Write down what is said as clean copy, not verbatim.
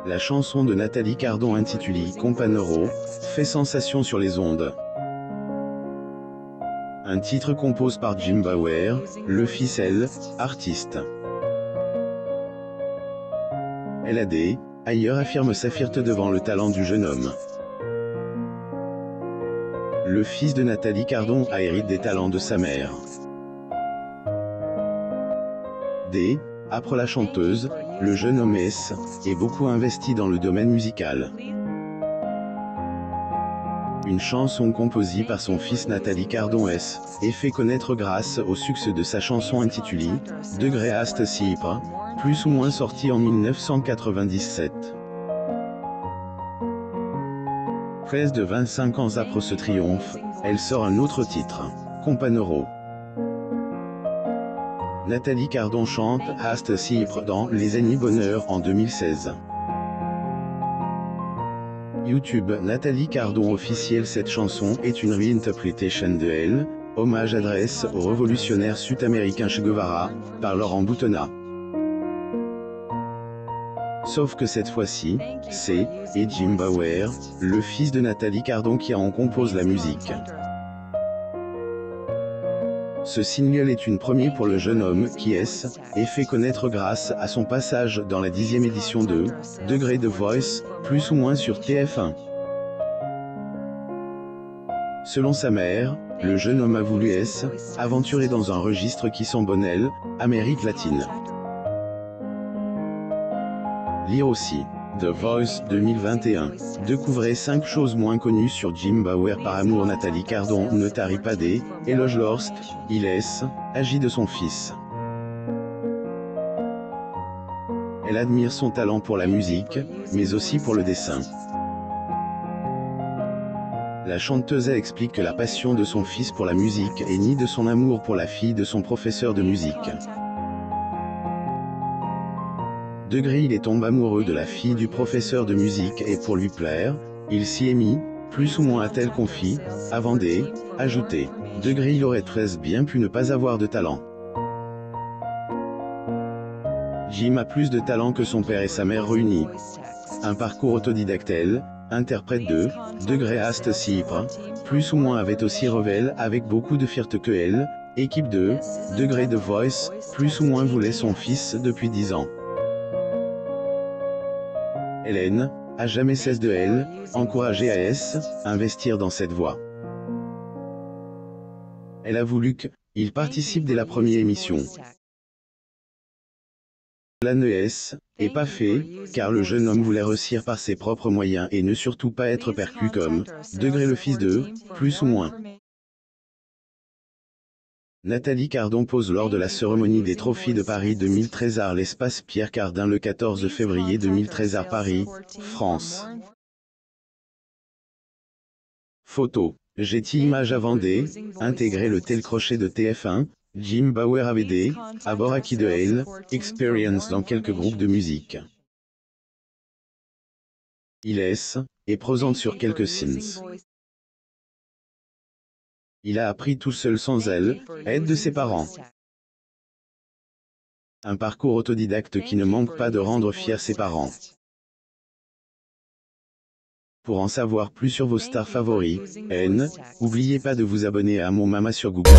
La chanson de Nathalie Cardon intitulée Companero fait sensation sur les ondes. Un titre composé par Jim Bauer, le fils artiste. LAD, ailleurs affirme sa fierté devant le talent du jeune homme. Le fils de Nathalie Cardon a hérité des talents de sa mère. Après la chanteuse, le jeune homme est beaucoup investi dans le domaine musical. Une chanson composée par son fils Nathalie Cardon est fait connaître grâce au succès de sa chanson intitulée « Degré Ast Cypre », plus ou moins sortie en 1997. Près de 25 ans après ce triomphe, elle sort un autre titre, Companero. Nathalie Cardon chante Ast Cypre dans Les Années Bonheur en 2016. YouTube Nathalie Cardon officielle. Cette chanson est une réinterprétation de elle, hommage adresse au révolutionnaire sud-américain Che Guevara, par Laurent Boutonnat. Sauf que cette fois-ci, c'est Jim Bauer, le fils de Nathalie Cardon qui en compose la musique. Ce single est une première pour le jeune homme qui est fait connaître grâce à son passage dans la 10e édition de Degré de Voice, plus ou moins sur TF1. Selon sa mère, le jeune homme a voulu aventurer dans un registre qui sent bon Amérique latine. Lire aussi The Voice 2021. Découvrez 5 choses moins connues sur Jim Bauer. Par amour, Nathalie Cardon ne tarit pas des éloges lorsque il agit de son fils. Elle admire son talent pour la musique, mais aussi pour le dessin. La chanteuse explique que la passion de son fils pour la musique est née de son amour pour la fille de son professeur de musique. Degré, il est tombé amoureux de la fille du professeur de musique et pour lui plaire, il s'y est mis, plus ou moins a-t-elle confié, avant ajouter. Degré, il aurait très bien pu ne pas avoir de talent. Jim a plus de talent que son père et sa mère réunis. Un parcours autodidacte. Interprète de Degré Ast Cypre, plus ou moins avait aussi révélé avec beaucoup de fierté que équipe de Degré de Voice, plus ou moins voulait son fils depuis 10 ans. Hélène a jamais cessé de encourager à investir dans cette voie. Elle a voulu qu'il participe dès la première émission. La n'est pas fait, car le jeune homme voulait réussir par ses propres moyens et ne surtout pas être perçu comme Degré le fils de, plus ou moins. Nathalie Cardon pose lors de la cérémonie des Trophées de Paris 2013 à l'espace Pierre Cardin le 14 février 2013 à Paris, France. Photo. Getty Images avant intégrer le télécrochet de TF1, Jim Bauer avait à bord acquis de experience dans quelques groupes de musique. Il est présent sur quelques scenes. Il a appris tout seul sans aide de ses parents. Un parcours autodidacte qui ne manque pas de rendre fiers ses parents. Pour en savoir plus sur vos stars favoris, n'oubliez pas de vous abonner à mon Mama sur Google.